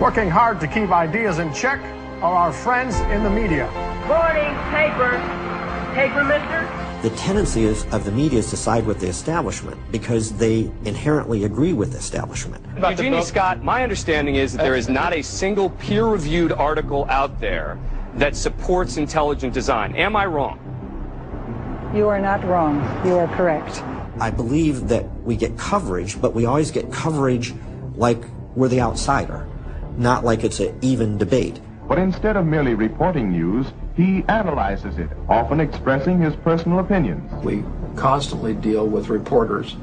Working hard to keep ideas in check are our friends in the media. Morning, paper. Paper, mister? The tendency of the media is to side with the establishment because they inherently agree with the establishment. Eugenie Scott, my understanding is that there is not a single peer-reviewed article out there that supports intelligent design. Am I wrong? You are not wrong. You are correct. I believe that we get coverage, but we always get coverage like we're the outsider, not like it's an even debate. But instead of merely reporting news, he analyzes it, often expressing his personal opinions. We constantly deal with reporters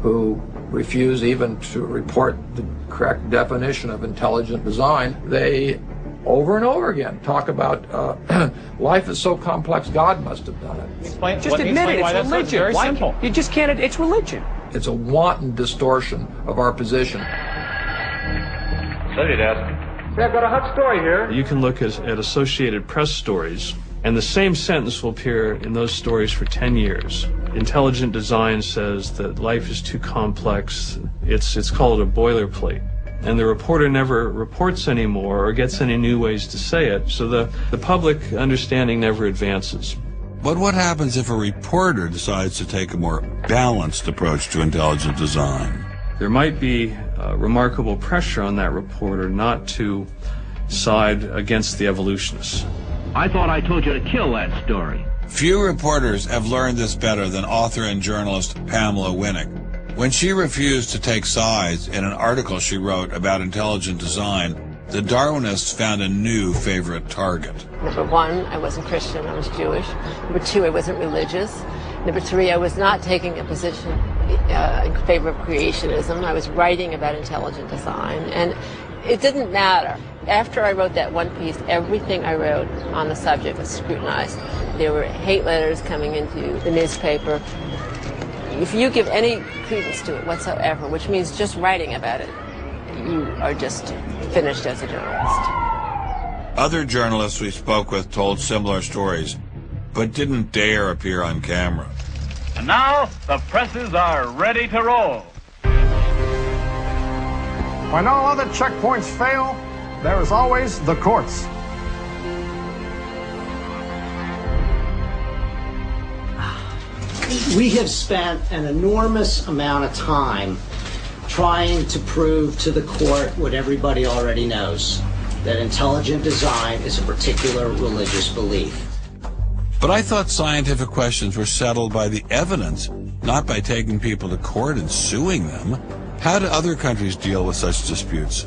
who refuse even to report the correct definition of intelligent design. They, over and over again, talk about life is so complex, God must have done it. Just admit it, it's religion. Very simple. You just can't, it's religion. It's a wanton distortion of our position. So you'd ask. I've got a hot story here. You can look at Associated Press stories, and the same sentence will appear in those stories for 10 years. Intelligent design says that life is too complex. It's called a boilerplate. And the reporter never reports anymore or gets any new ways to say it, so the public understanding never advances. But what happens if a reporter decides to take a more balanced approach to intelligent design? There might be remarkable pressure on that reporter not to side against the evolutionists. I thought I told you to kill that story. Few reporters have learned this better than author and journalist Pamela Winnick. When she refused to take sides in an article she wrote about intelligent design, the Darwinists found a new favorite target. Number one, I wasn't Christian, I was Jewish. Number two, I wasn't religious. Number three, I was not taking a position in favor of creationism. I was writing about intelligent design, and it didn't matter. After I wrote that one piece, everything I wrote on the subject was scrutinized. There were hate letters coming into the newspaper. If you give any credence to it whatsoever, which means just writing about it, you are just finished as a journalist. Other journalists we spoke with told similar stories, but didn't dare appear on camera. And now, the presses are ready to roll. When all other checkpoints fail, there is always the courts. We have spent an enormous amount of time trying to prove to the court what everybody already knows, that intelligent design is a particular religious belief. But I thought scientific questions were settled by the evidence, not by taking people to court and suing them. How do other countries deal with such disputes?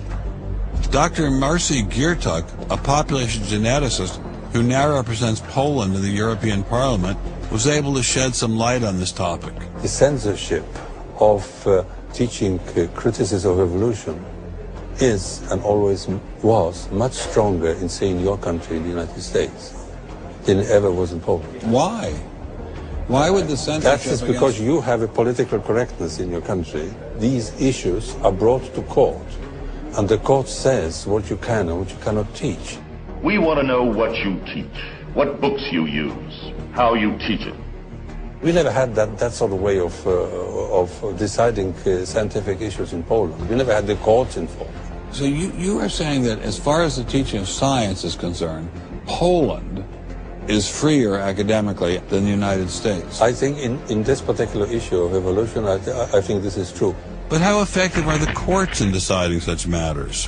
Dr. Marcy Giertuk, a population geneticist who now represents Poland in the European Parliament, was able to shed some light on this topic. The censorship of teaching criticism of evolution is and always was much stronger in, say, in your country, in the United States, than it ever was in Poland. Why? Why would the censorship? That is because you have a political correctness in your country. These issues are brought to court, and the court says what you can and what you cannot teach. We want to know what you teach, what books you use, how you teach it. We never had that sort of way of deciding scientific issues in Poland. We never had the courts involved. So you are saying that as far as the teaching of science is concerned, Poland is freer academically than the United States. I think in this particular issue of evolution, I think this is true. But how effective are the courts in deciding such matters?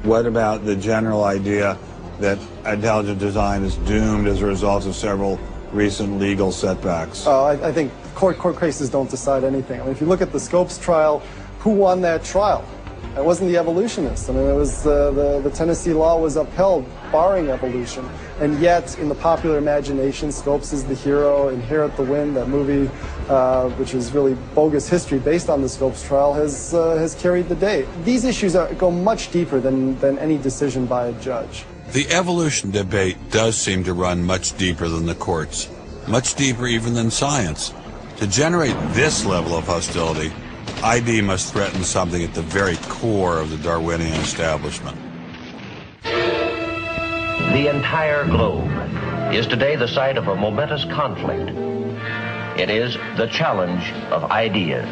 What about the general idea that intelligent design is doomed as a result of several recent legal setbacks? I think court cases don't decide anything. I mean, if you look at the Scopes trial, who won that trial? It wasn't the evolutionists. I mean, it was the Tennessee law was upheld, barring evolution. And yet, in the popular imagination, Scopes is the hero. Inherit the Wind, that movie, which is really bogus history based on the Scopes trial, has carried the day. These issues go much deeper than any decision by a judge. The evolution debate does seem to run much deeper than the courts, much deeper even than science. To generate this level of hostility, ID must threaten something at the very core of the Darwinian establishment. The entire globe is today the site of a momentous conflict. It is the challenge of ideas.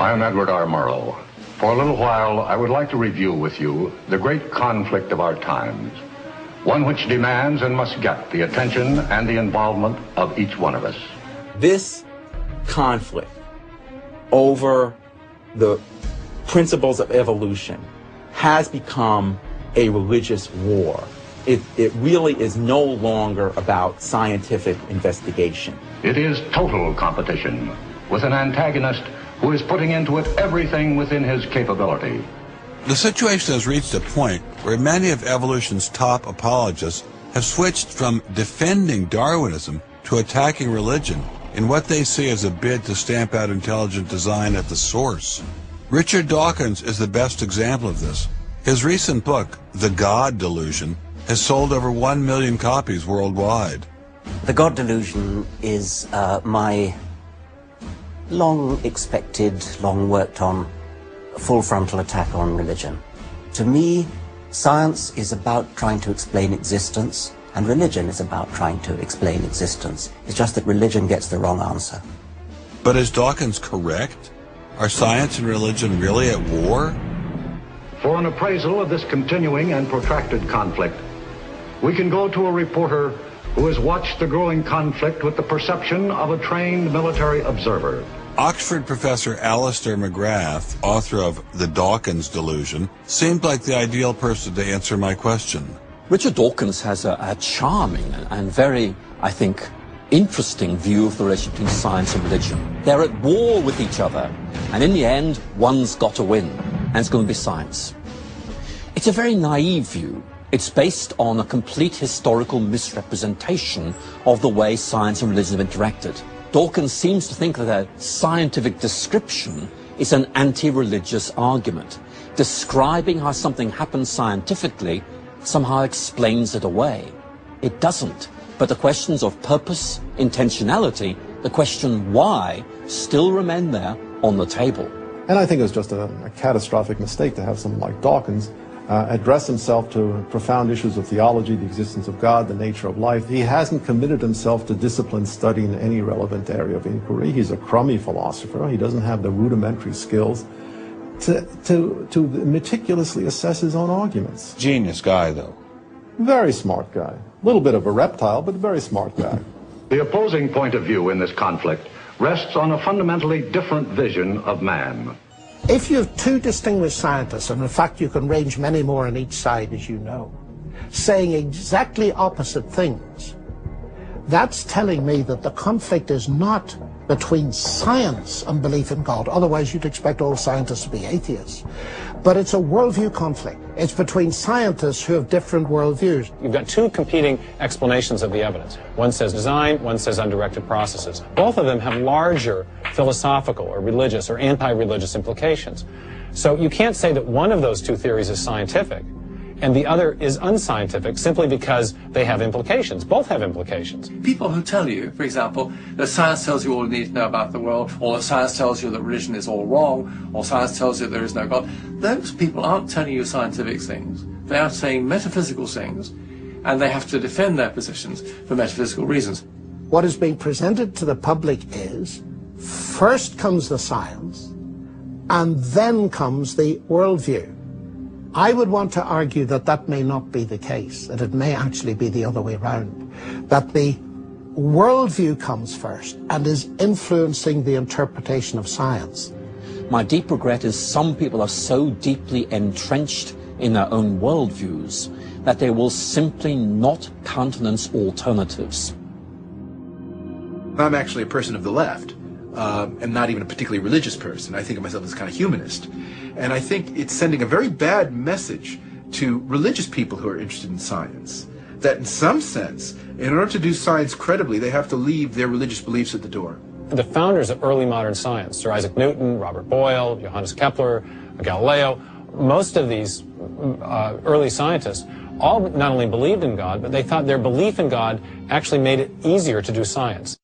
I am Edward R. Murrow. For a little while, I would like to review with you the great conflict of our times, one which demands and must get the attention and the involvement of each one of us. This conflict over the principles of evolution has become a religious war. It really is no longer about scientific investigation. It is total competition with an antagonist who is putting into it everything within his capability. The situation has reached a point where many of evolution's top apologists have switched from defending Darwinism to attacking religion in what they see as a bid to stamp out intelligent design at the source. Richard Dawkins is the best example of this. His recent book, The God Delusion, has sold over 1 million copies worldwide. The God Delusion is my long-expected, long-worked-on, full-frontal attack on religion. To me, science is about trying to explain existence, and religion is about trying to explain existence. It's just that religion gets the wrong answer. But is Dawkins correct? Are science and religion really at war? For an appraisal of this continuing and protracted conflict, we can go to a reporter who has watched the growing conflict with the perception of a trained military observer. Oxford professor Alistair McGrath, author of The Dawkins Delusion, seemed like the ideal person to answer my question. Richard Dawkins has a charming and very, I think, interesting view of the relationship between science and religion. They're at war with each other, and in the end, one's got to win, and it's going to be science. It's a very naive view. It's based on a complete historical misrepresentation of the way science and religion have interacted. Dawkins seems to think that a scientific description is an anti-religious argument. Describing how something happens scientifically somehow explains it away. It doesn't. But the questions of purpose, intentionality, the question why, still remain there on the table. And I think it was just a catastrophic mistake to have someone like Dawkins address himself to profound issues of theology, the existence of God, the nature of life. He hasn't committed himself to disciplined study in any relevant area of inquiry. He's a crummy philosopher. He doesn't have the rudimentary skills to meticulously assess his own arguments. Genius guy, though. Very smart guy. A little bit of a reptile, but a very smart guy. The opposing point of view in this conflict rests on a fundamentally different vision of man. If you have two distinguished scientists, and in fact you can range many more on each side, as you know, saying exactly opposite things, that's telling me that the conflict is not between science and belief in God. Otherwise you'd expect all scientists to be atheists. But it's a worldview conflict. It's between scientists who have different worldviews. You've got two competing explanations of the evidence. One says design, one says undirected processes. Both of them have larger philosophical or religious or anti-religious implications. So you can't say that one of those two theories is scientific and the other is unscientific simply because they have implications. Both have implications. People who tell you, for example, that science tells you all you need to know about the world, or that science tells you that religion is all wrong, or science tells you there is no God, those people aren't telling you scientific things. They are saying metaphysical things, and they have to defend their positions for metaphysical reasons. What is being presented to the public is, first comes the science, and then comes the worldview. I would want to argue that that may not be the case, that it may actually be the other way around, that the worldview comes first and is influencing the interpretation of science. My deep regret is some people are so deeply entrenched in their own worldviews that they will simply not countenance alternatives. I'm actually a person of the left, and not even a particularly religious person. I think of myself as kind of humanist. And I think it's sending a very bad message to religious people who are interested in science, that in some sense, in order to do science credibly, they have to leave their religious beliefs at the door. The founders of early modern science, Sir Isaac Newton, Robert Boyle, Johannes Kepler, Galileo, most of these early scientists all not only believed in God, but they thought their belief in God actually made it easier to do science.